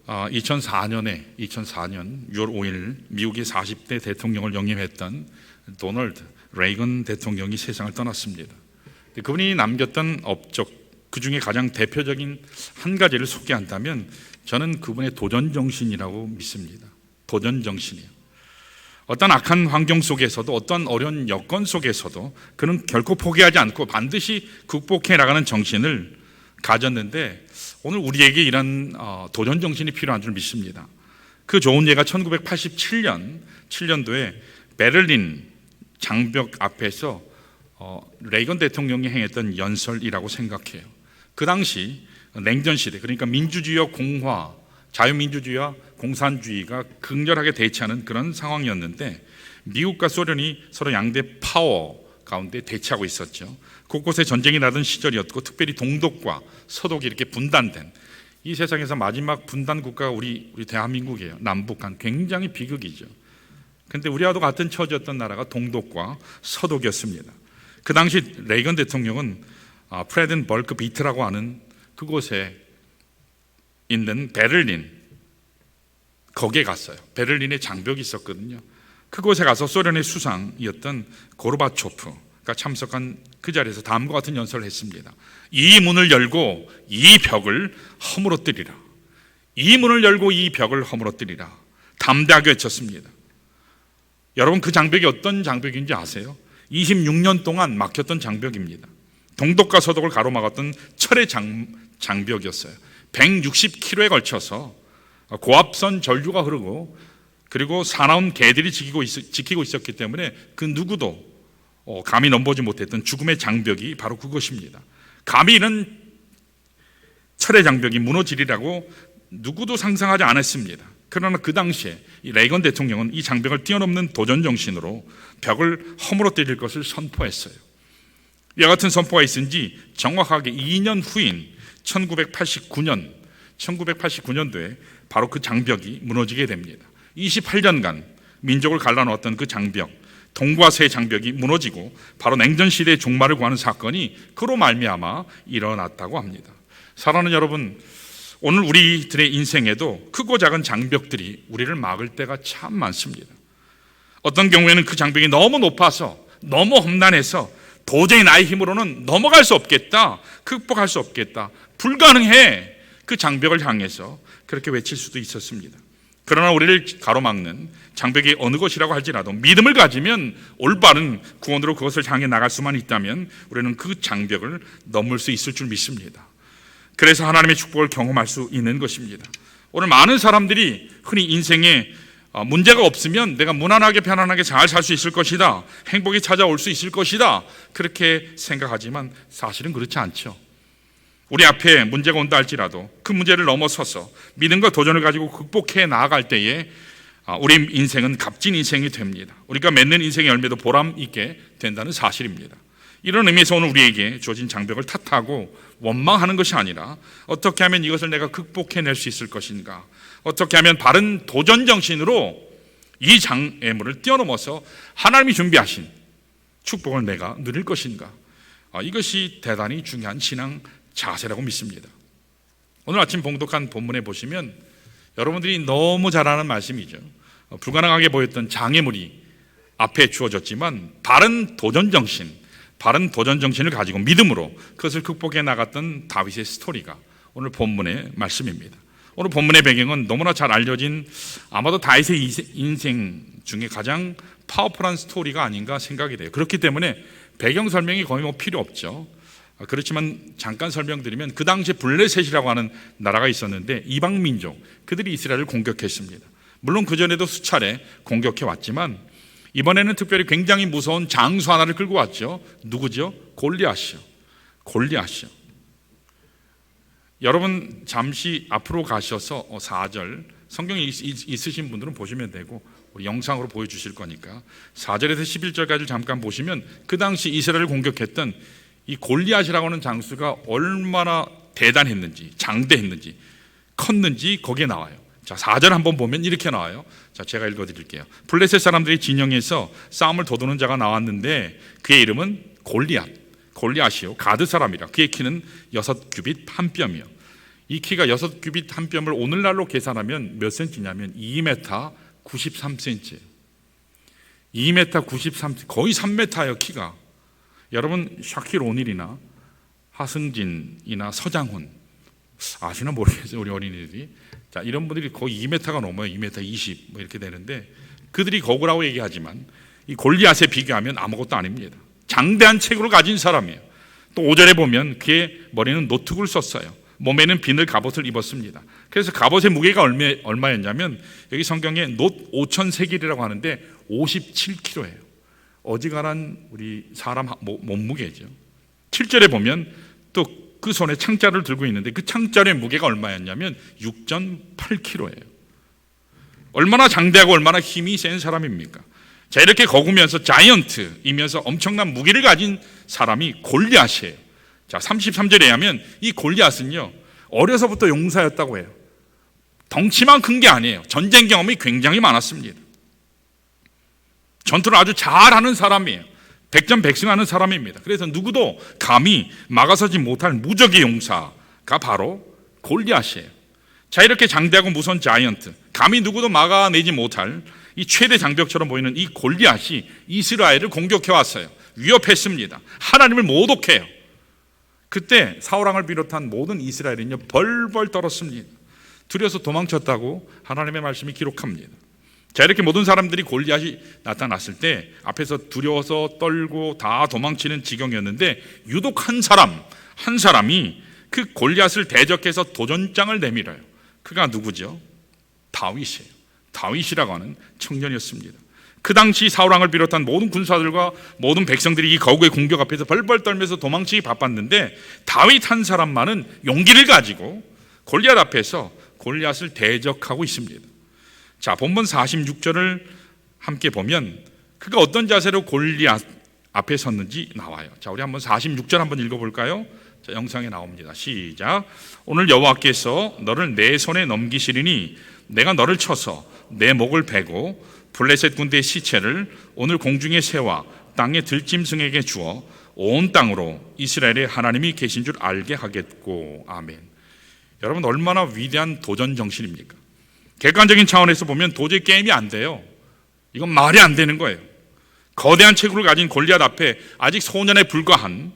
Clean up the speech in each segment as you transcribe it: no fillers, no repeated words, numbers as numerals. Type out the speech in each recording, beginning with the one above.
2004년 6월 5일 미국의 40대 대통령을 영임했던 도널드 레이건 대통령이 세상을 떠났습니다. 그분이 남겼던 업적, 그 중에 가장 대표적인 한 가지를 소개한다면 저는 그분의 도전정신이라고 믿습니다. 도전정신이요. 어떤 악한 환경 속에서도, 어떤 어려운 여건 속에서도 그는 결코 포기하지 않고 반드시 극복해 나가는 정신을 가졌는데, 오늘 우리에게 이런 도전정신이 필요한 줄 믿습니다. 그 좋은 예가 1987년도에 베를린 장벽 앞에서 레이건 대통령이 행했던 연설이라고 생각해요. 그 당시 냉전시대, 그러니까 민주주의와 공화, 자유민주주의와 공산주의가 극렬하게 대치하는 그런 상황이었는데, 미국과 소련이 서로 양대 파워 가운데 대치하고 있었죠. 곳곳에 전쟁이 나던 시절이었고, 특별히 동독과 서독이 이렇게 분단된, 이 세상에서 마지막 분단 국가가 우리 대한민국이에요. 남북한 굉장히 비극이죠. 근데 우리와도 같은 처지였던 나라가 동독과 서독이었습니다. 그 당시 레이건 대통령은 프레덴버그 비트라고 하는 그곳에 있는 베를린, 거기에 갔어요. 베를린에 장벽이 있었거든요. 그곳에 가서 소련의 수상이었던 고르바초프가 참석한 그 자리에서 다음과 같은 연설을 했습니다. 이 문을 열고 이 벽을 허물어뜨리라. 이 문을 열고 이 벽을 허물어뜨리라. 담대하게 외쳤습니다. 여러분, 그 장벽이 어떤 장벽인지 아세요? 26년 동안 막혔던 장벽입니다. 동독과 서독을 가로막았던 철의 장벽이었어요. 160km에 걸쳐서 고압선 전류가 흐르고, 그리고 사나운 개들이 지키고 있었기 때문에 그 누구도 감히 넘보지 못했던 죽음의 장벽이 바로 그것입니다. 감히 이런 철의 장벽이 무너지리라고 누구도 상상하지 않았습니다. 그러나 그 당시에 이 레이건 대통령은 이 장벽을 뛰어넘는 도전 정신으로 벽을 허물어뜨릴 것을 선포했어요. 이와 같은 선포가 있은 지 정확하게 2년 후인 1989년도에 바로 그 장벽이 무너지게 됩니다. 28년간 민족을 갈라놓았던 그 장벽, 동과 서의 장벽이 무너지고 바로 냉전시대의 종말을 구하는 사건이 그로 말미암아 일어났다고 합니다. 사랑하는 여러분, 오늘 우리들의 인생에도 크고 작은 장벽들이 우리를 막을 때가 참 많습니다. 어떤 경우에는 그 장벽이 너무 높아서, 너무 험난해서 도저히 나의 힘으로는 넘어갈 수 없겠다, 극복할 수 없겠다, 불가능해, 그 장벽을 향해서 그렇게 외칠 수도 있었습니다. 그러나 우리를 가로막는 장벽이 어느 것이라고 할지라도 믿음을 가지면, 올바른 구원으로 그것을 향해 나갈 수만 있다면 우리는 그 장벽을 넘을 수 있을 줄 믿습니다. 그래서 하나님의 축복을 경험할 수 있는 것입니다. 오늘 많은 사람들이 흔히 인생에 문제가 없으면 내가 무난하게 편안하게 잘 살 수 있을 것이다, 행복이 찾아올 수 있을 것이다, 그렇게 생각하지만 사실은 그렇지 않죠. 우리 앞에 문제가 온다 할지라도 그 문제를 넘어서서 믿음과 도전을 가지고 극복해 나아갈 때에 우리 인생은 값진 인생이 됩니다. 우리가 맺는 인생의 열매도 보람 있게 된다는 사실입니다. 이런 의미에서 오늘 우리에게 주어진 장벽을 탓하고 원망하는 것이 아니라, 어떻게 하면 이것을 내가 극복해낼 수 있을 것인가, 어떻게 하면 바른 도전 정신으로 이 장애물을 뛰어넘어서 하나님이 준비하신 축복을 내가 누릴 것인가, 이것이 대단히 중요한 신앙 자세라고 믿습니다. 오늘 아침 봉독한 본문에 보시면 여러분들이 너무 잘 아는 말씀이죠. 불가능하게 보였던 장애물이 앞에 주어졌지만 바른 도전 정신을 가지고 믿음으로 그것을 극복해 나갔던 다윗의 스토리가 오늘 본문의 말씀입니다. 오늘 본문의 배경은 너무나 잘 알려진, 아마도 다윗의 인생 중에 가장 파워풀한 스토리가 아닌가 생각이 돼요. 그렇기 때문에 배경 설명이 거의 필요 없죠. 그렇지만 잠깐 설명드리면, 그 당시에 블레셋이라고 하는 나라가 있었는데 이방 민족, 그들이 이스라엘을 공격했습니다. 물론 그전에도 수차례 공격해 왔지만 이번에는 특별히 굉장히 무서운 장수 하나를 끌고 왔죠. 누구죠? 골리앗이요. 여러분 잠시 앞으로 가셔서 4절, 성경이 있으신 분들은 보시면 되고 우리 영상으로 보여주실 거니까 4절에서 11절까지 잠깐 보시면 그 당시 이스라엘을 공격했던 이 골리앗이라고 하는 장수가 얼마나 대단했는지, 장대했는지, 컸는지 거기에 나와요. 자, 4절 한번 보면 이렇게 나와요. 자, 제가 읽어드릴게요. 블레셋 사람들의 진영에서 싸움을 도두는 자가 나왔는데 그의 이름은 골리앗이요, 가드 사람이라. 그의 키는 6규빗 한 뼘이요. 이 키가 6규빗 한 뼘을 오늘날로 계산하면 몇 센치냐면 2m 93cm. 2m 93cm, 거의 3m예요 키가. 여러분 샤킬 오닐이나 하승진이나 서장훈 아시나 모르겠어요, 우리 어린이들이. 자, 이런 분들이 거의 2m가 넘어요. 2m 20 뭐 이렇게 되는데, 그들이 거구라고 얘기하지만 이 골리앗에 비교하면 아무것도 아닙니다. 장대한 체구를 가진 사람이에요. 또 5절에 보면 그의 머리는 노트구를 썼어요. 몸에는 비늘 갑옷을 입었습니다. 그래서 갑옷의 무게가 얼마였냐면 여기 성경에 놋 5,000세겔이라고 하는데 57kg예요. 어지간한 우리 사람 몸무게죠. 7절에 보면 또 그 손에 창자를 들고 있는데 그 창자의 무게가 얼마였냐면 6.8kg예요. 얼마나 장대하고 얼마나 힘이 센 사람입니까? 자, 이렇게 거구면서 자이언트이면서 엄청난 무기를 가진 사람이 골리앗이에요. 자, 33절에 하면 이 골리앗은요, 어려서부터 용사였다고 해요. 덩치만 큰 게 아니에요. 전쟁 경험이 굉장히 많았습니다. 전투를 아주 잘하는 사람이에요. 백전백승하는 사람입니다. 그래서 누구도 감히 막아서지 못할 무적의 용사가 바로 골리앗이에요. 자, 이렇게 장대하고 무서운 자이언트, 감히 누구도 막아내지 못할 이 최대 장벽처럼 보이는 이 골리앗이 이스라엘을 공격해 왔어요. 위협했습니다. 하나님을 모독해요. 그때 사울왕을 비롯한 모든 이스라엘은요 벌벌 떨었습니다. 두려워서 도망쳤다고 하나님의 말씀이 기록합니다. 자, 이렇게 모든 사람들이 골리앗이 나타났을 때 앞에서 두려워서 떨고 다 도망치는 지경이었는데, 유독 한 사람이 그 골리앗을 대적해서 도전장을 내밀어요. 그가 누구죠? 다윗이에요. 다윗이라고 하는 청년이었습니다. 그 당시 사울왕을 비롯한 모든 군사들과 모든 백성들이 이 거구의 공격 앞에서 벌벌 떨면서 도망치기 바빴는데, 다윗 한 사람만은 용기를 가지고 골리앗 앞에서 골리앗을 대적하고 있습니다. 자, 본문 46절을 함께 보면 그가 어떤 자세로 골리앗 앞에 섰는지 나와요. 자, 우리 한번 46절 한번 읽어볼까요? 자, 영상에 나옵니다. 시작. 오늘 여호와께서 너를 내 손에 넘기시리니 내가 너를 쳐서 내 목을 베고 블레셋 군대의 시체를 오늘 공중의 새와 땅의 들짐승에게 주어 온 땅으로 이스라엘의 하나님이 계신 줄 알게 하겠고. 아멘. 여러분, 얼마나 위대한 도전 정신입니까? 객관적인 차원에서 보면 도저히 게임이 안 돼요. 이건 말이 안 되는 거예요. 거대한 체구를 가진 골리앗 앞에 아직 소년에 불과한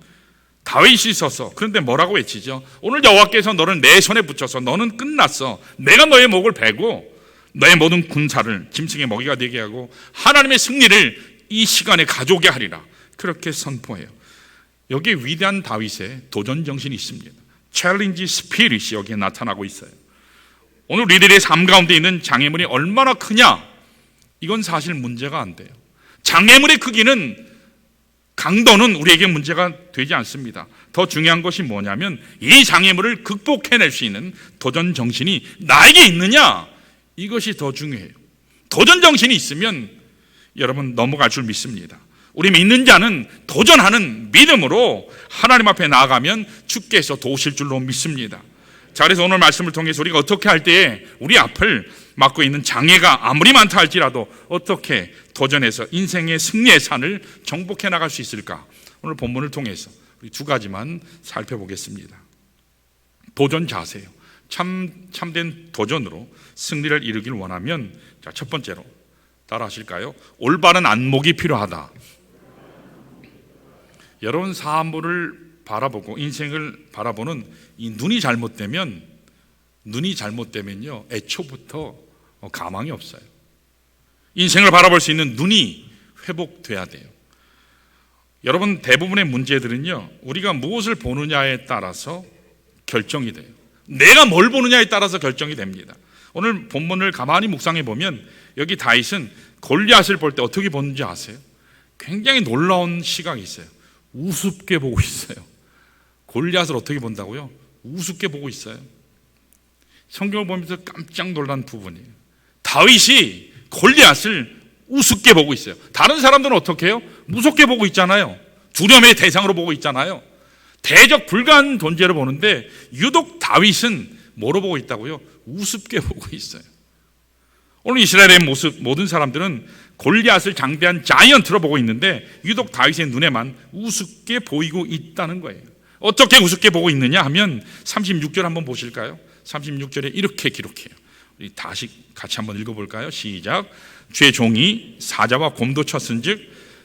다윗이 서서, 그런데 뭐라고 외치죠? 오늘 여호와께서 너를 내 손에 붙여서 너는 끝났어. 내가 너의 목을 베고 너의 모든 군사를 짐승의 먹이가 되게 하고 하나님의 승리를 이 시간에 가져오게 하리라. 그렇게 선포해요. 여기에 위대한 다윗의 도전 정신이 있습니다. 챌린지 스피릿이 여기에 나타나고 있어요. 오늘 우리들의 삶 가운데 있는 장애물이 얼마나 크냐? 이건 사실 문제가 안 돼요. 장애물의 크기는, 강도는 우리에게 문제가 되지 않습니다. 더 중요한 것이 뭐냐면 이 장애물을 극복해낼 수 있는 도전 정신이 나에게 있느냐? 이것이 더 중요해요. 도전 정신이 있으면 여러분 넘어갈 줄 믿습니다. 우리 믿는 자는 도전하는 믿음으로 하나님 앞에 나아가면 주께서 도우실 줄로 믿습니다. 자, 그래서 오늘 말씀을 통해서 우리가 어떻게 할 때에 우리 앞을 막고 있는 장애가 아무리 많다 할지라도 어떻게 도전해서 인생의 승리의 산을 정복해 나갈 수 있을까? 오늘 본문을 통해서 우리 두 가지만 살펴보겠습니다. 도전 자세요. 참된 도전으로 승리를 이루길 원하면, 자, 첫 번째로 따라 하실까요? 올바른 안목이 필요하다. 여러분, 사물을 바라보고 인생을 바라보는 이 눈이 잘못되면요 애초부터 가망이 없어요. 인생을 바라볼 수 있는 눈이 회복돼야 돼요. 여러분, 대부분의 문제들은요 우리가 무엇을 보느냐에 따라서 결정이 돼요. 내가 뭘 보느냐에 따라서 결정이 됩니다. 오늘 본문을 가만히 묵상해 보면 여기 다윗은 골리앗을 볼 때 어떻게 보는지 아세요? 굉장히 놀라운 시각이 있어요. 우습게 보고 있어요. 골리앗을 어떻게 본다고요? 우습게 보고 있어요. 성경을 보면서 깜짝 놀란 부분이에요. 다윗이 골리앗을 우습게 보고 있어요. 다른 사람들은 어떻게 해요? 무섭게 보고 있잖아요. 두려움의 대상으로 보고 있잖아요. 대적 불가한 존재로 보는데 유독 다윗은 뭐로 보고 있다고요? 우습게 보고 있어요. 오늘 이스라엘의 모든 사람들은 골리앗을 장대한 자이언트로 보고 있는데 유독 다윗의 눈에만 우습게 보이고 있다는 거예요. 어떻게 우습게 보고 있느냐 하면 36절 한번 보실까요? 36절에 이렇게 기록해요. 우리 다시 같이 한번 읽어볼까요? 시작. 주의 종이 사자와 곰도 쳤은즉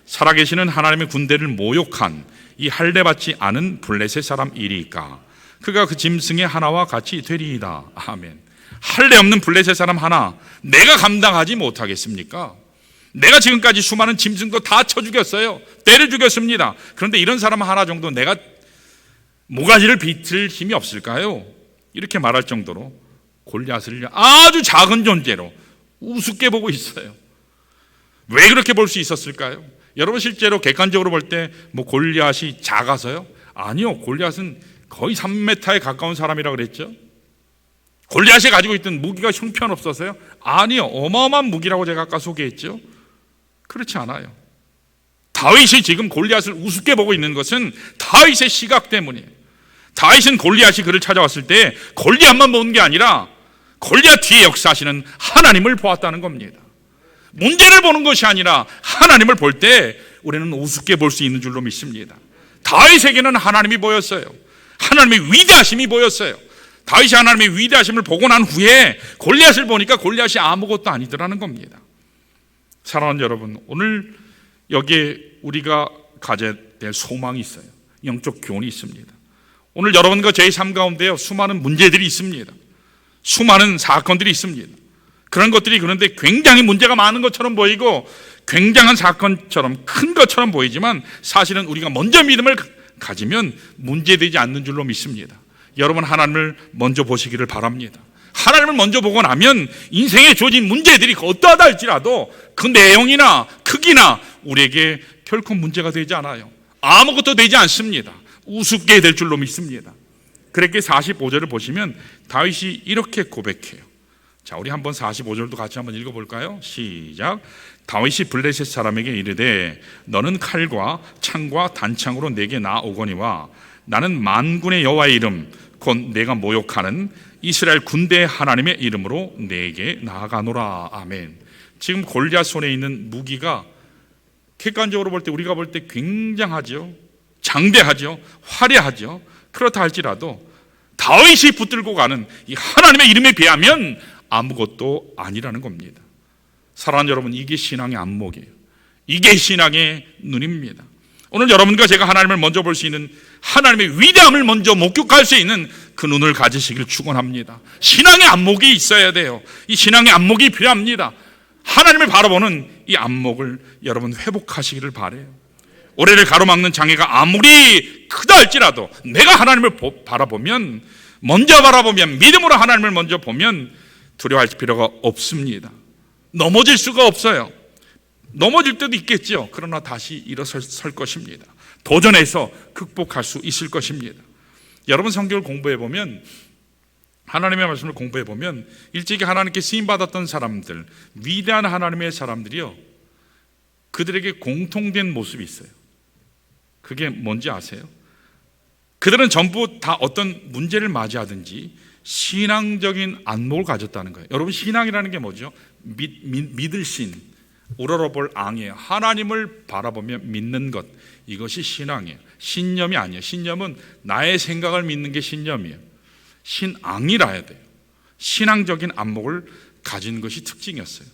살아계시는 하나님의 군대를 모욕한 이 할례받지 않은 블레셋 사람 이리까 그가 그 짐승의 하나와 같이 되리이다. 아멘. 할례 없는 블레셋 사람 하나 내가 감당하지 못하겠습니까? 내가 지금까지 수많은 짐승도 다 쳐 죽였어요. 때려 죽였습니다. 그런데 이런 사람 하나 정도 내가 모가지를 비틀 힘이 없을까요? 이렇게 말할 정도로 골리앗을 아주 작은 존재로 우습게 보고 있어요. 왜 그렇게 볼 수 있었을까요? 여러분 실제로 객관적으로 볼 때 뭐 골리앗이 작아서요? 아니요. 골리앗은 거의 3m에 가까운 사람이라고 그랬죠. 골리앗이 가지고 있던 무기가 형편없어서요? 아니요. 어마어마한 무기라고 제가 아까 소개했죠. 그렇지 않아요. 다윗이 지금 골리앗을 우습게 보고 있는 것은 다윗의 시각 때문이에요. 다윗은 골리앗이 그를 찾아왔을 때 골리앗만 보는 게 아니라 골리앗 뒤에 역사하시는 하나님을 보았다는 겁니다. 문제를 보는 것이 아니라 하나님을 볼 때 우리는 우습게 볼 수 있는 줄로 믿습니다. 다윗에게는 하나님이 보였어요. 하나님의 위대하심이 보였어요. 다윗이 하나님의 위대하심을 보고 난 후에 골리앗을 보니까 골리앗이 아무것도 아니더라는 겁니다. 사랑하는 여러분, 오늘 여기에 우리가 가져야 될 소망이 있어요. 영적 교훈이 있습니다. 오늘 여러분과 저의 삶 가운데요, 수많은 문제들이 있습니다. 수많은 사건들이 있습니다. 그런 것들이 그런데 굉장히 문제가 많은 것처럼 보이고 굉장한 사건처럼 큰 것처럼 보이지만 사실은 우리가 먼저 믿음을 가지면 문제되지 않는 줄로 믿습니다. 여러분 하나님을 먼저 보시기를 바랍니다. 하나님을 먼저 보고 나면 인생에 주어진 문제들이 어떠하다 할지라도 그 내용이나 크기나 우리에게 결코 문제가 되지 않아요. 아무것도 되지 않습니다. 우습게 될 줄로 믿습니다. 그렇게 45절을 보시면 다윗이 이렇게 고백해요. 자, 우리 한번 45절도 같이 한번 읽어볼까요? 시작. 다윗이 블레셋 사람에게 이르되 너는 칼과 창과 단창으로 내게 나오거니와 나는 만군의 여호와의 이름 곧 내가 모욕하는 이스라엘 군대의 하나님의 이름으로 내게 나아가노라. 아멘. 지금 골리앗 손에 있는 무기가 객관적으로 볼 때 우리가 볼 때 굉장하죠. 장대하죠. 화려하죠. 그렇다 할지라도 다윗이 붙들고 가는 이 하나님의 이름에 비하면 아무것도 아니라는 겁니다. 사랑하는 여러분, 이게 신앙의 안목이에요. 이게 신앙의 눈입니다. 오늘 여러분과 제가 하나님을 먼저 볼 수 있는 하나님의 위대함을 먼저 목격할 수 있는 그 눈을 가지시기를 축원합니다. 신앙의 안목이 있어야 돼요. 이 신앙의 안목이 필요합니다. 하나님을 바라보는 이 안목을 여러분 회복하시기를 바라요. 올해를 가로막는 장애가 아무리 크다 할지라도 내가 하나님을 바라보면, 먼저 바라보면, 믿음으로 하나님을 먼저 보면 두려워할 필요가 없습니다. 넘어질 수가 없어요. 넘어질 때도 있겠죠. 그러나 다시 일어설 것입니다. 도전해서 극복할 수 있을 것입니다. 여러분 성경을 공부해 보면, 하나님의 말씀을 공부해 보면 일찍이 하나님께 쓰임 받았던 사람들, 위대한 하나님의 사람들이요, 그들에게 공통된 모습이 있어요. 그게 뭔지 아세요? 그들은 전부 다 어떤 문제를 맞이하든지 신앙적인 안목을 가졌다는 거예요. 여러분, 신앙이라는 게 뭐죠? 믿을 신, 우러러볼 앙이에요. 하나님을 바라보며 믿는 것, 이것이 신앙이에요. 신념이 아니에요. 신념은 나의 생각을 믿는 게 신념이에요. 신앙이라 해야 돼요. 신앙적인 안목을 가진 것이 특징이었어요.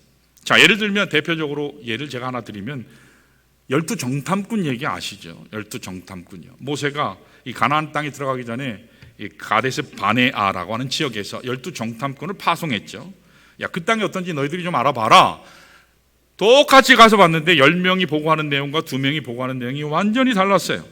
자, 예를 들면 대표적으로 예를 제가 하나 드리면 12정탐꾼 얘기 아시죠? 12정탐꾼이요. 모세가 이 가나안 땅에 들어가기 전에 이 가데스 바네아라고 하는 지역에서 12정탐꾼을 파송했죠. 야, 그 땅이 어떤지 너희들이 좀 알아봐라. 똑같이 가서 봤는데 10명이 보고하는 내용과 2명이 보고하는 내용이 완전히 달랐어요.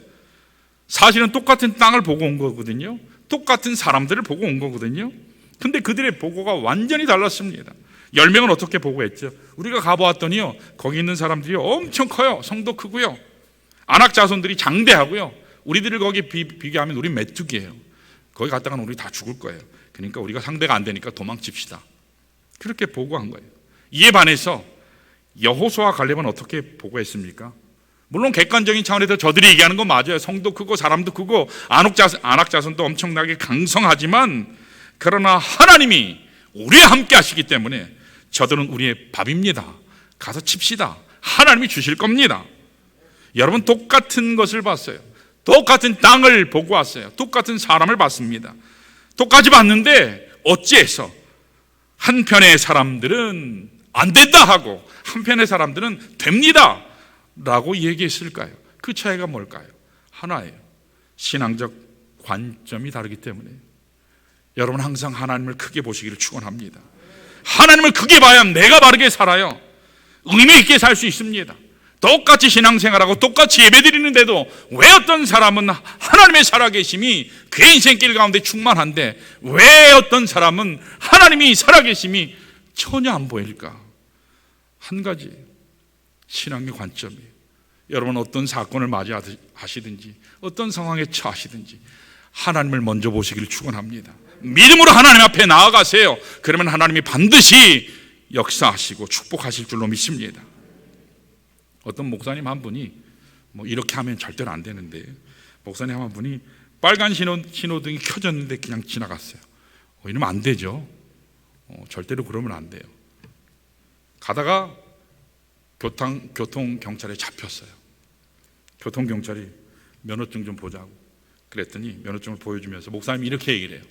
사실은 똑같은 땅을 보고 온 거거든요. 똑같은 사람들을 보고 온 거거든요. 근데 그들의 보고가 완전히 달랐습니다. 10명은 어떻게 보고했죠? 우리가 가보았더니요, 거기 있는 사람들이 엄청 커요. 성도 크고요, 안악 자손들이 장대하고요, 우리들을 거기 비교하면 우리 메뚜기예요. 거기 갔다가는 우리 다 죽을 거예요. 그러니까 우리가 상대가 안 되니까 도망칩시다. 그렇게 보고한 거예요. 이에 반해서 여호수아 갈렙은 어떻게 보고했습니까? 물론 객관적인 차원에서 저들이 얘기하는 건 맞아요. 성도 크고 사람도 크고 안악 자손도 엄청나게 강성하지만, 그러나 하나님이 우리와 함께 하시기 때문에 저들은 우리의 밥입니다. 가서 칩시다. 하나님이 주실 겁니다. 여러분, 똑같은 것을 봤어요. 똑같은 땅을 보고 왔어요. 똑같은 사람을 봤습니다. 똑같이 봤는데 어찌해서 한편의 사람들은 안 된다 하고 한편의 사람들은 됩니다 라고 얘기했을까요? 그 차이가 뭘까요? 하나예요. 신앙적 관점이 다르기 때문에. 여러분 항상 하나님을 크게 보시기를 축원합니다. 하나님을 크게 봐야 내가 바르게 살아요. 의미 있게 살 수 있습니다. 똑같이 신앙생활하고 똑같이 예배드리는데도 왜 어떤 사람은 하나님의 살아계심이 그의 인생길 가운데 충만한데 왜 어떤 사람은 하나님이 살아계심이 전혀 안 보일까? 한 가지 신앙의 관점이에요. 여러분 어떤 사건을 맞이하시든지 어떤 상황에 처하시든지 하나님을 먼저 보시기를 축원합니다. 믿음으로 하나님 앞에 나아가세요. 그러면 하나님이 반드시 역사하시고 축복하실 줄로 믿습니다. 어떤 목사님 한 분이 이렇게 하면 절대로 안 되는데 목사님 한 분이 빨간 신호등이 켜졌는데 그냥 지나갔어요. 이러면 안 되죠. 절대로 그러면 안 돼요. 가다가 교통경찰에 잡혔어요. 교통경찰이 면허증 좀 보자고 그랬더니 면허증을 보여주면서 목사님이 이렇게 얘기를 해요.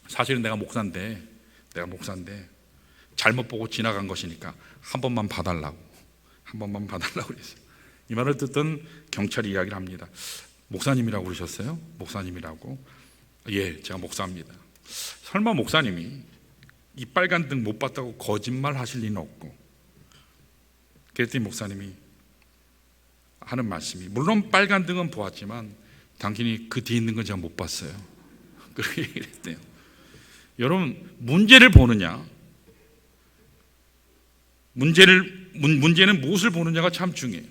사실은 내가 목사인데 잘못 보고 지나간 것이니까 한 번만 봐달라고 그랬어요. 이 말을 듣던 경찰이 이야기를 합니다. 목사님이라고 그러셨어요? 목사님이라고? 예, 제가 목사입니다. 설마 목사님이 이 빨간 등 못 봤다고 거짓말 하실 리는 없고. 그랬더니 목사님이 하는 말씀이 물론 빨간 등은 보았지만 당신이 그 뒤에 있는 건 제가 못 봤어요. 그렇게 얘기를 했대요. 여러분 문제를 보느냐, 문제는 무엇을 보느냐가 참 중요해요.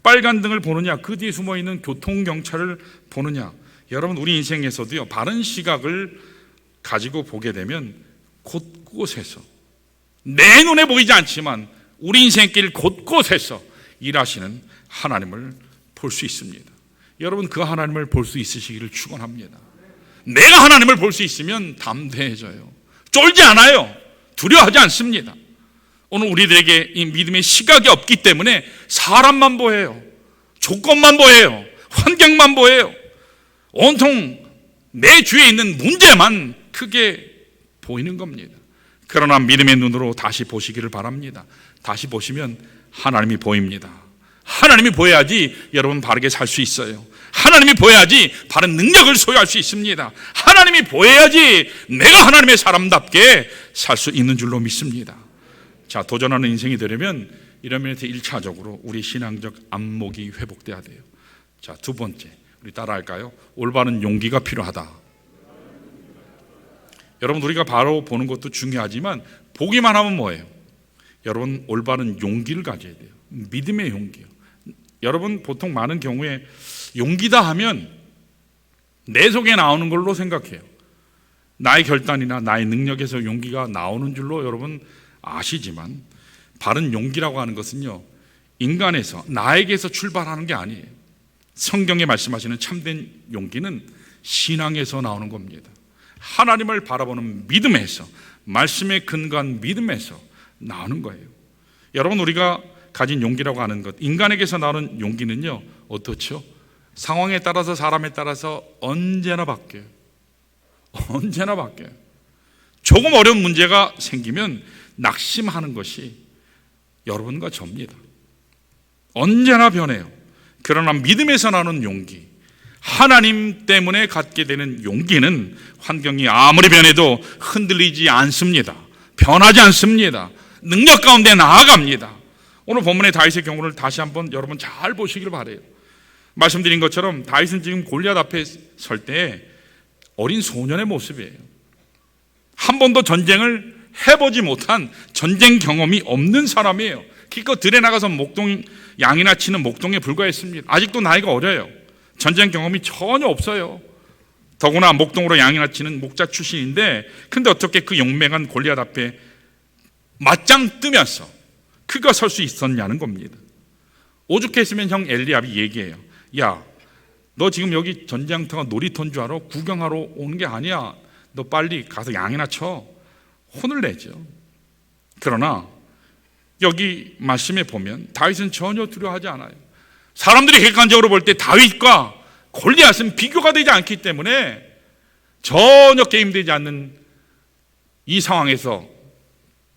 빨간 등을 보느냐, 그 뒤에 숨어있는 교통경찰을 보느냐. 여러분 우리 인생에서도요 바른 시각을 가지고 보게 되면 곳곳에서 내 눈에 보이지 않지만 우리 인생길 곳곳에서 일하시는 하나님을 볼 수 있습니다. 여러분 그 하나님을 볼 수 있으시기를 축원합니다. 내가 하나님을 볼 수 있으면 담대해져요. 쫄지 않아요. 두려워하지 않습니다. 오늘 우리들에게 이 믿음의 시각이 없기 때문에 사람만 보여요. 조건만 보여요. 환경만 보여요. 온통 내 주위에 있는 문제만 크게 보이는 겁니다. 그러나 믿음의 눈으로 다시 보시기를 바랍니다. 다시 보시면 하나님이 보입니다. 하나님이 보여야지 여러분 바르게 살 수 있어요. 하나님이 보여야지 바른 능력을 소유할 수 있습니다. 하나님이 보여야지 내가 하나님의 사람답게 살 수 있는 줄로 믿습니다. 자, 도전하는 인생이 되려면 이런 면에서 1차적으로 우리 신앙적 안목이 회복돼야 돼요. 자, 두 번째, 우리 따라할까요? 올바른 용기가 필요하다. 여러분 우리가 바로 보는 것도 중요하지만 보기만 하면 뭐예요? 여러분 올바른 용기를 가져야 돼요. 믿음의 용기요. 여러분 보통 많은 경우에 용기다 하면 내 속에 나오는 걸로 생각해요. 나의 결단이나 나의 능력에서 용기가 나오는 줄로 여러분 아시지만 바른 용기라고 하는 것은요 인간에서 나에게서 출발하는 게 아니에요. 성경에 말씀하시는 참된 용기는 신앙에서 나오는 겁니다. 하나님을 바라보는 믿음에서, 말씀에 근거한 믿음에서 나오는 거예요. 여러분 우리가 가진 용기라고 하는 것, 인간에게서 나오는 용기는요 어떻죠? 상황에 따라서 사람에 따라서 언제나 바뀌어요. 언제나 바뀌어요. 조금 어려운 문제가 생기면 낙심하는 것이 여러분과 저입니다. 언제나 변해요. 그러나 믿음에서 나오는 용기, 하나님 때문에 갖게 되는 용기는 환경이 아무리 변해도 흔들리지 않습니다. 변하지 않습니다. 능력 가운데 나아갑니다. 오늘 본문의 다윗의 경우를 다시 한번 여러분 잘 보시길 바라요. 말씀드린 것처럼 다윗은 지금 골리앗 앞에 설 때 어린 소년의 모습이에요. 한 번도 전쟁을 해보지 못한 전쟁 경험이 없는 사람이에요. 기껏 들에 나가서 양이나 치는 목동에 불과했습니다. 아직도 나이가 어려요. 전쟁 경험이 전혀 없어요. 더구나 목동으로 양이나 치는 목자 출신인데 근데 어떻게 그 용맹한 골리앗 앞에 맞짱 뜨면서 그가 설 수 있었냐는 겁니다. 오죽했으면 형 엘리압이 얘기해요. 야, 너 지금 여기 전쟁터가 놀이터인 줄 알아? 구경하러 오는 게 아니야. 너 빨리 가서 양이나 쳐. 혼을 내죠. 그러나 여기 말씀에 보면 다윗은 전혀 두려워하지 않아요. 사람들이 객관적으로 볼 때 다윗과 골리앗은 비교가 되지 않기 때문에 전혀 게임되지 않는 이 상황에서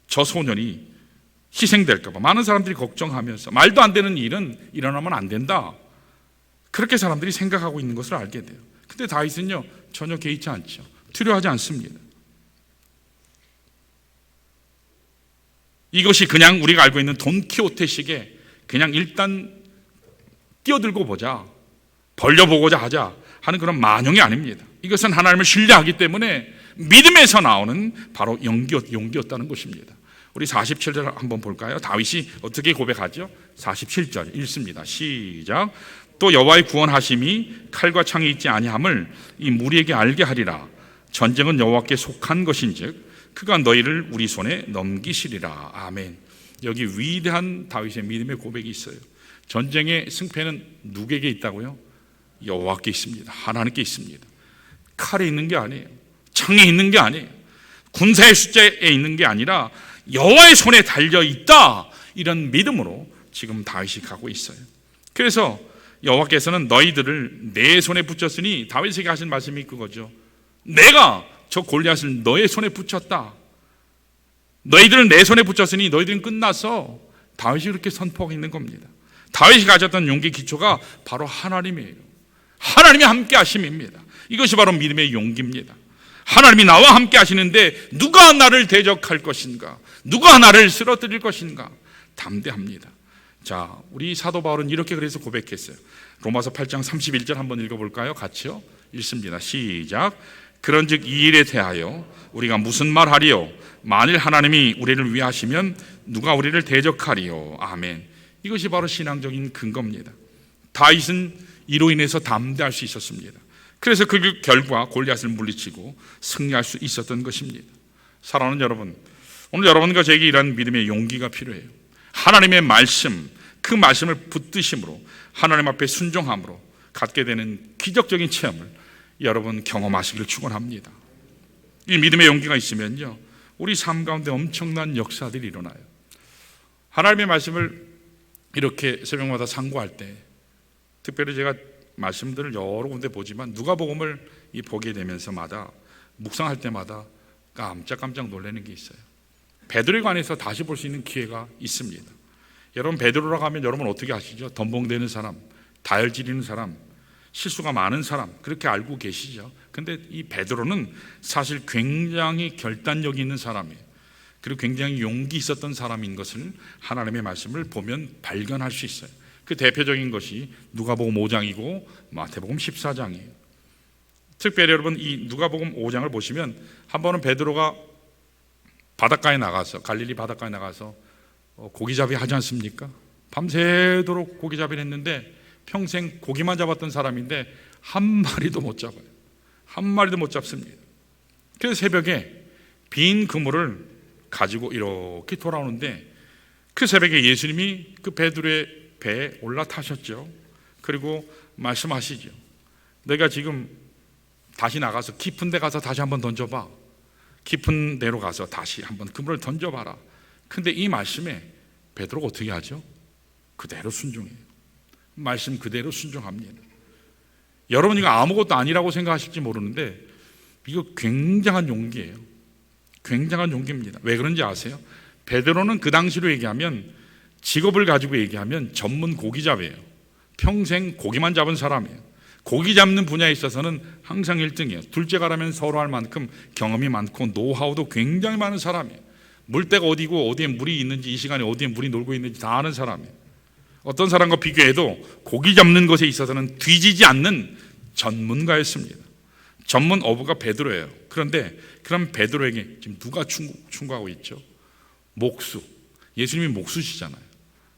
저 소년이 희생될까 봐 많은 사람들이 걱정하면서 말도 안 되는 일은 일어나면 안 된다, 그렇게 사람들이 생각하고 있는 것을 알게 돼요. 근데 다윗은요 전혀 개의치 않죠. 두려워하지 않습니다. 이것이 그냥 우리가 알고 있는 돈키호테식의 그냥 일단 뛰어들고 보자, 벌려보고자 하자 하는 그런 만용이 아닙니다. 이것은 하나님을 신뢰하기 때문에 믿음에서 나오는 바로 용기였다는 것입니다. 우리 47절 한번 볼까요? 다윗이 어떻게 고백하죠? 47절 읽습니다. 시작. 또 여호와의 구원하심이 칼과 창이 있지 아니함을 이 무리에게 알게 하리라. 전쟁은 여호와께 속한 것인즉 그가 너희를 우리 손에 넘기시리라. 아멘. 여기 위대한 다윗의 믿음의 고백이 있어요. 전쟁의 승패는 누구에게 있다고요? 여호와께 있습니다. 하나님께 있습니다. 칼에 있는 게 아니에요. 창에 있는 게 아니에요. 군사의 숫자에 있는 게 아니라 여호와의 손에 달려 있다, 이런 믿음으로 지금 다윗이 가고 있어요. 그래서 여호와께서는 너희들을 내 손에 붙였으니, 다윗에게 하신 말씀이 그거죠. 내가 저 골리앗을 너의 손에 붙였다. 너희들은 내 손에 붙였으니 너희들은 끝났어. 다윗이 그렇게 선포하고 있는 겁니다. 다윗이 가졌던 용기 기초가 바로 하나님이에요. 하나님이 함께 하심입니다. 이것이 바로 믿음의 용기입니다. 하나님이 나와 함께 하시는데 누가 나를 대적할 것인가, 누가 나를 쓰러뜨릴 것인가, 담대합니다. 자, 우리 사도 바울은 이렇게 그래서 고백했어요. 로마서 8장 31절 한번 읽어볼까요? 같이요. 읽습니다. 시작. 그런즉 이 일에 대하여 우리가 무슨 말하리요? 만일 하나님이 우리를 위하시면 누가 우리를 대적하리요? 아멘. 이것이 바로 신앙적인 근거입니다. 다윗은 이로 인해서 담대할 수 있었습니다. 그래서 그 결과 골리앗을 물리치고 승리할 수 있었던 것입니다. 사랑하는 여러분, 오늘 여러분과 저에게 이러한 믿음의 용기가 필요해요. 하나님의 말씀, 그 말씀을 붙드심으로 하나님 앞에 순종함으로 갖게 되는 기적적인 체험을 여러분 경험하시기를 축원합니다. 이 믿음의 용기가 있으면요, 우리 삶 가운데 엄청난 역사들이 일어나요. 하나님의 말씀을 이렇게 새벽마다 상고할 때, 특별히 제가 말씀들을 여러 군데 보지만 누가복음을 보게 되면서마다 묵상할 때마다 깜짝깜짝 놀라는 게 있어요. 베드로에 관해서 다시 볼 수 있는 기회가 있습니다. 여러분, 베드로라고 하면 여러분 어떻게 아시죠? 덤벙대는 사람, 다혈질이는 사람, 실수가 많은 사람, 그렇게 알고 계시죠? 근데 이 베드로는 사실 굉장히 결단력이 있는 사람이에요. 그리고 굉장히 용기 있었던 사람인 것을 하나님의 말씀을 보면 발견할 수 있어요. 그 대표적인 것이 누가복음 5장이고 마태복음 14장이에요. 특별히 여러분, 이 누가복음 5장을 보시면 한 번은 베드로가 바닷가에 나가서, 갈릴리 바닷가에 나가서 고기잡이 하지 않습니까? 밤새도록 고기잡이를 했는데 평생 고기만 잡았던 사람인데 한 마리도 못 잡아요. 한 마리도 못 잡습니다. 그래서 새벽에 빈 그물을 가지고 이렇게 돌아오는데 그 새벽에 예수님이 그 베드로의 배에 올라타셨죠. 그리고 말씀하시죠. 내가 지금 다시 나가서 깊은 데 가서 다시 한번 던져봐. 깊은 데로 가서 다시 한번 그물을 던져봐라. 근데 이 말씀에 베드로가 어떻게 하죠? 그대로 순종해요. 말씀 그대로 순종합니다. 여러분, 이거 아무것도 아니라고 생각하실지 모르는데 이거 굉장한 용기예요. 굉장한 용기입니다. 왜 그런지 아세요? 베드로는 그 당시로 얘기하면, 직업을 가지고 얘기하면 전문 고기잡이에요. 평생 고기만 잡은 사람이에요. 고기 잡는 분야에 있어서는 항상 1등이에요. 둘째가라면 서로 할 만큼 경험이 많고 노하우도 굉장히 많은 사람이에요. 물때가 어디고 어디에 물이 있는지, 이 시간에 어디에 물이 놀고 있는지 다 아는 사람이에요. 어떤 사람과 비교해도 고기 잡는 것에 있어서는 뒤지지 않는 전문가였습니다. 전문 어부가 베드로예요. 그런데 그럼 베드로에게 지금 누가 충고하고 있죠? 목수. 예수님이 목수시잖아요.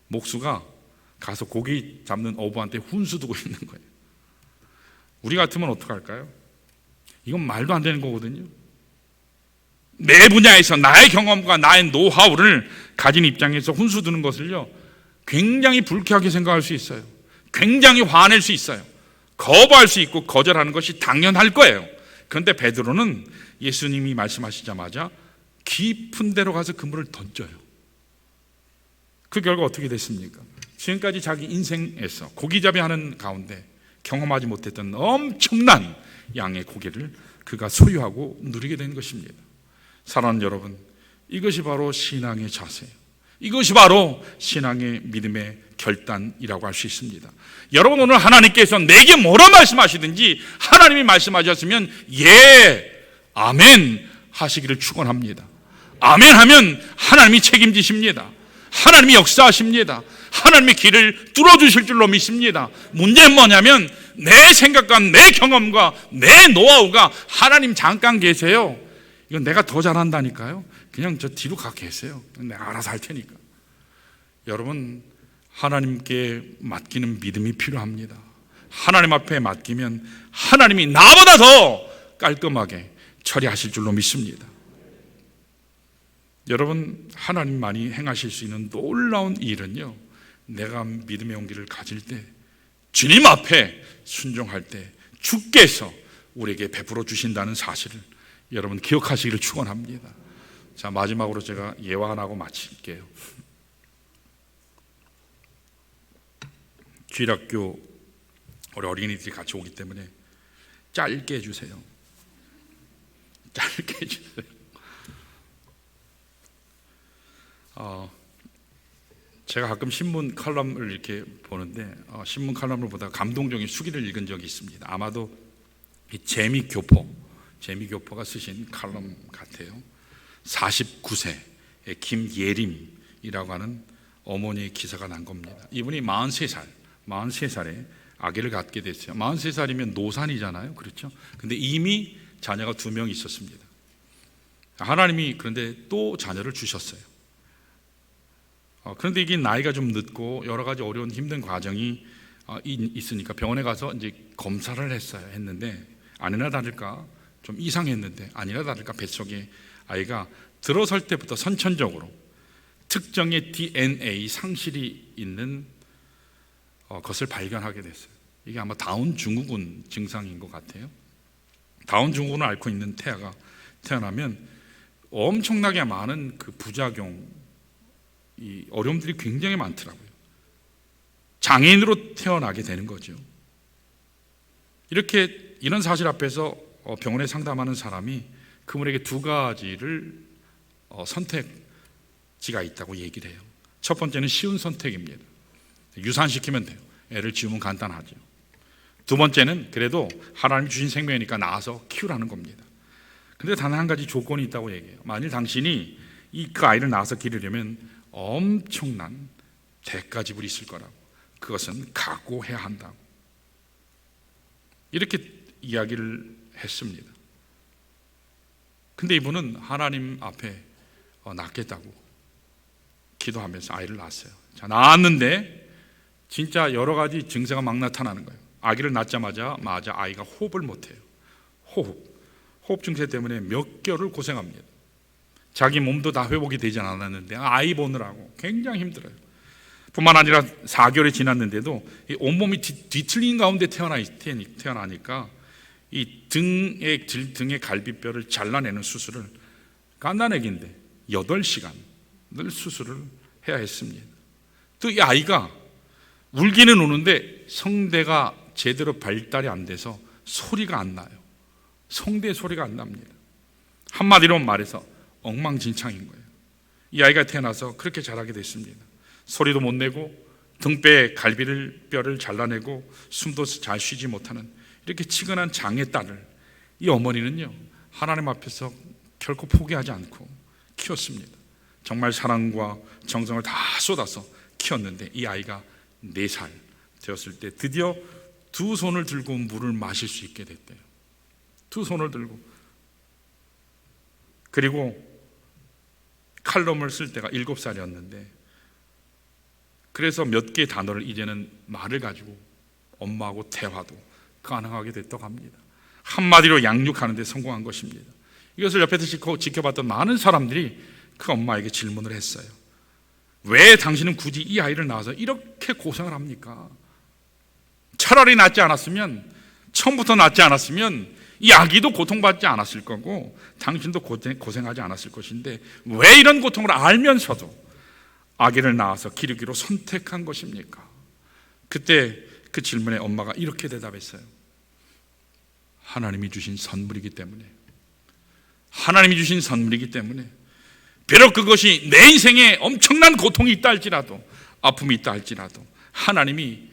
목수가 가서 고기 잡는 어부한테 훈수 두고 있는 거예요. 우리 같으면 어떡할까요? 이건 말도 안 되는 거거든요. 내 분야에서 나의 경험과 나의 노하우를 가진 입장에서 훈수 두는 것을요, 굉장히 불쾌하게 생각할 수 있어요. 굉장히 화낼 수 있어요. 거부할 수 있고 거절하는 것이 당연할 거예요. 그런데 베드로는 예수님이 말씀하시자마자 깊은 데로 가서 그물을 던져요. 그 결과 어떻게 됐습니까? 지금까지 자기 인생에서 고기잡이 하는 가운데 경험하지 못했던 엄청난 양의 고기를 그가 소유하고 누리게 된 것입니다. 사랑하는 여러분, 이것이 바로 신앙의 자세예요. 이것이 바로 신앙의 믿음의 결단이라고 할 수 있습니다. 여러분, 오늘 하나님께서 내게 뭐라 말씀하시든지 하나님이 말씀하셨으면 예, 아멘 하시기를 축원합니다. 아멘 하면 하나님이 책임지십니다. 하나님이 역사하십니다. 하나님의 길을 뚫어주실 줄로 믿습니다. 문제는 뭐냐면 내 생각과 내 경험과 내 노하우가 하나님 잠깐 계세요. 이건 내가 더 잘한다니까요. 그냥 저 뒤로 가 계세요. 내가 알아서 할 테니까. 여러분, 하나님께 맡기는 믿음이 필요합니다. 하나님 앞에 맡기면 하나님이 나보다 더 깔끔하게 처리하실 줄로 믿습니다. 여러분, 하나님만이 행하실 수 있는 놀라운 일은요, 내가 믿음의 용기를 가질 때, 주님 앞에 순종할 때 주께서 우리에게 베풀어 주신다는 사실을 여러분 기억하시기를 축원합니다. 자, 마지막으로 제가 예화 하나 하고 마칠게요. 주일학교 우리 어린이들이 같이 오기 때문에 짧게 해주세요. 짧게 해주세요. 제가 가끔 신문 칼럼을 이렇게 보는데 신문 칼럼을 보다가 감동적인 수기를 읽은 적이 있습니다. 아마도 이 재미교포가 쓰신 칼럼 같아요. 49세의 김예림이라고 하는 어머니의 기사가 난 겁니다. 이분이 43살에 아기를 갖게 됐어요. 43살이면 노산이잖아요. 그렇죠? 근데 이미 자녀가 2명 있었습니다. 하나님이 그런데 또 자녀를 주셨어요. 그런데 이게 나이가 좀 늦고 여러 가지 어려운 힘든 과정이 있으니까 병원에 가서 이제 검사를 했는데 아니나 다를까 좀 이상했는데 아니나 다를까 뱃속에 아이가 들어설 때부터 선천적으로 특정의 DNA 상실이 있는 것을 발견하게 됐어요. 이게 아마 다운 증후군 증상인 것 같아요. 다운 증후군을 앓고 있는 태아가 태어나면 엄청나게 많은 그 부작용, 이 어려움들이 굉장히 많더라고요. 장애인으로 태어나게 되는 거죠. 이런 사실 앞에서 병원에 상담하는 사람이 그분에게 2가지를 선택지가 있다고 얘기를 해요. 첫 번째는 쉬운 선택입니다. 유산시키면 돼요. 애를 지우면 간단하죠. 2번째는 그래도 하나님이 주신 생명이니까 낳아서 키우라는 겁니다. 근데 단 한 가지 조건이 있다고 얘기해요. 만일 당신이 그 아이를 낳아서 기르려면 엄청난 대가 지불이 있을 거라고. 그것은 각오해야 한다고. 이렇게 이야기를 했습니다. 근데 이분은 하나님 앞에 낳겠다고 기도하면서 아이를 낳았어요. 자, 낳았는데 진짜 여러 가지 증세가 막 나타나는 거예요. 아기를 낳자마자 아이가 호흡을 못해요. 호흡 증세 때문에 몇 개월을 고생합니다. 자기 몸도 다 회복이 되지 않았는데 아이 보느라고 굉장히 힘들어요. 뿐만 아니라 4개월이 지났는데도 온몸이 뒤틀린 가운데 태어나니까 이 등의 갈비뼈를 잘라내는 수술을 간단하긴데 8시간을 수술을 해야 했습니다. 또 이 아이가 울기는 우는데 성대가 제대로 발달이 안 돼서 소리가 안 나요. 성대 소리가 안 납니다. 한마디로 말해서 엉망진창인 거예요. 이 아이가 태어나서 그렇게 자라게 됐습니다. 소리도 못 내고 등뼈의 갈비뼈를 잘라내고 숨도 잘 쉬지 못하는 이렇게 치근한 장애 딸을 이 어머니는요, 하나님 앞에서 결코 포기하지 않고 키웠습니다. 정말 사랑과 정성을 다 쏟아서 키웠는데 이 아이가 4살 되었을 때 드디어 2 손을 들고 물을 마실 수 있게 됐대요. 2 손을 들고. 그리고 칼럼을 쓸 때가 7살이었는데 그래서 몇 개의 단어를 이제는 말을 가지고 엄마하고 대화도 가능하게 됐다고 합니다. 한마디로 양육하는 데 성공한 것입니다. 이것을 옆에서 지켜봤던 많은 사람들이 그 엄마에게 질문을 했어요. 왜 당신은 굳이 이 아이를 낳아서 이렇게 고생을 합니까? 차라리 낳지 않았으면, 처음부터 낳지 않았으면 이 아기도 고통받지 않았을 거고 당신도 고생하지 않았을 것인데 왜 이런 고통을 알면서도 아기를 낳아서 기르기로 선택한 것입니까? 그때 그 질문에 엄마가 이렇게 대답했어요. 하나님이 주신 선물이기 때문에, 하나님이 주신 선물이기 때문에, 비록 그것이 내 인생에 엄청난 고통이 있다 할지라도, 아픔이 있다 할지라도 하나님이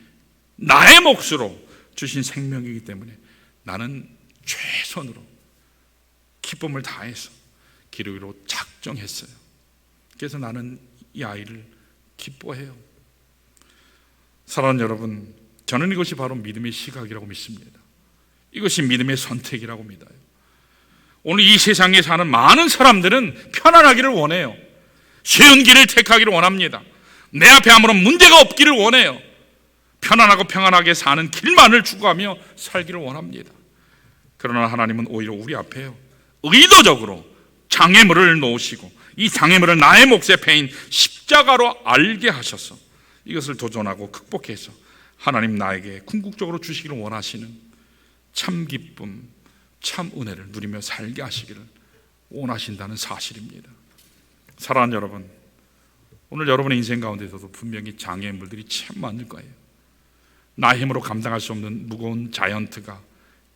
나의 몫으로 주신 생명이기 때문에 나는 최선으로 기쁨을 다해서 기르기로 작정했어요. 그래서 나는 이 아이를 기뻐해요. 사랑하는 여러분, 저는 이것이 바로 믿음의 시각이라고 믿습니다. 이것이 믿음의 선택이라고 믿어요. 오늘 이 세상에 사는 많은 사람들은 편안하기를 원해요. 쉬운 길을 택하기를 원합니다. 내 앞에 아무런 문제가 없기를 원해요. 편안하고 평안하게 사는 길만을 추구하며 살기를 원합니다. 그러나 하나님은 오히려 우리 앞에요, 의도적으로 장애물을 놓으시고 이 장애물을 나의 몫의 패인 십자가로 알게 하셔서 이것을 도전하고 극복해서 하나님 나에게 궁극적으로 주시기를 원하시는 참 기쁨, 참 은혜를 누리며 살게 하시기를 원하신다는 사실입니다. 사랑하는 여러분, 오늘 여러분의 인생 가운데서도 분명히 장애물들이 참 많을 거예요. 나의 힘으로 감당할 수 없는 무거운 자이언트가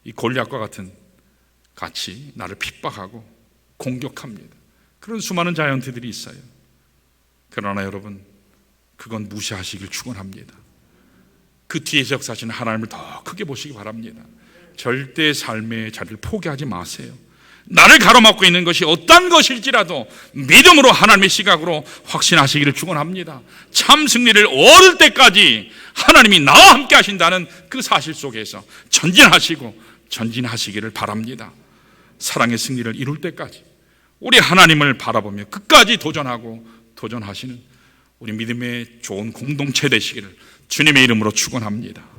이 골리앗과 같은 같이 나를 핍박하고 공격합니다. 그런 수많은 자이언트들이 있어요. 그러나 여러분, 그건 무시하시길 축원합니다. 그 뒤에서 역사하시는 하나님을 더 크게 보시기 바랍니다. 절대 삶의 자리를 포기하지 마세요. 나를 가로막고 있는 것이 어떤 것일지라도 믿음으로 하나님의 시각으로 확신하시기를 축원합니다. 참 승리를 얻을 때까지 하나님이 나와 함께 하신다는 그 사실 속에서 전진하시기를 바랍니다. 사랑의 승리를 이룰 때까지 우리 하나님을 바라보며 끝까지 도전하시는 우리 믿음의 좋은 공동체 되시기를 주님의 이름으로 축원합니다.